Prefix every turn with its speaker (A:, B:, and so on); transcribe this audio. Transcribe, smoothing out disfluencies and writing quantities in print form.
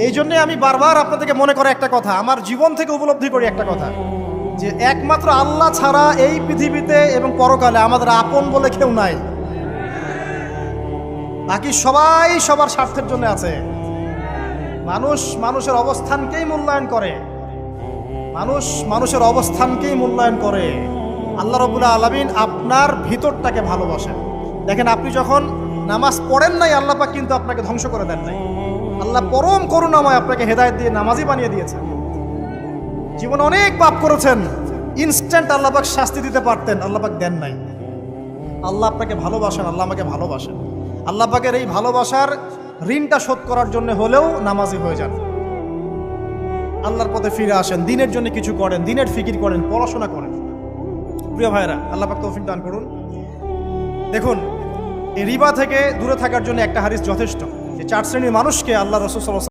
A: এই জন্যে আমি বারবার আপনাদেরকে মনে করে একটা কথা, আমার জীবন থেকে উপলব্ধি করি একটা কথা, যে একমাত্র আল্লাহ ছাড়া এই পৃথিবীতে এবং পরকালে আমাদের আপন বলে কেউ নাই। বাকি সবাই সবার স্বার্থের জন্য আছে। মানুষ মানুষের অবস্থানকেই মূল্যায়ন করে, মানুষ মানুষের অবস্থানকেই মূল্যায়ন করে। আল্লাহ রাব্বুল আলামিন আপনার ভিতরটাকে ভালোবাসেন। দেখেন, আপনি যখন নামাজ পড়েন নাই, আল্লাহ পাক কিন্তু আপনাকে ধ্বংস করে দেন নাই। আল্লাহ পরম করুণাময় আপনাকে হেদায়েত দিয়ে নামাজি বানিয়ে দিয়েছেন। জীবনে অনেক পাপ করেছেন, ইনস্ট্যান্ট আল্লাহ পাক শাস্তি দিতে পারতেন, আল্লাহ পাক দেন নাই। আল্লাহ আপনাকে ভালোবাসেন, আল্লাহ আমাকে ভালোবাসেন। আল্লাহ পাকের এই ভালোবাসার ঋণটা শোধ করার জন্য হলেও নামাজি হয়ে যান, আল্লাহর পথে ফিরে আসেন, দিনের জন্য কিছু করেন, দিনের ফিকির করেন, পড়াশোনা করেন। প্রিয় ভাইরা, আল্লাহ পাক তৌফিক দান করুন। দেখুন, এই রিবা থেকে দূরে থাকার জন্য একটা হাদিস যথেষ্ট, যে 4 শ্রেণীর মানুষকে আল্লাহ রাসূল সাল্লাল্লাহু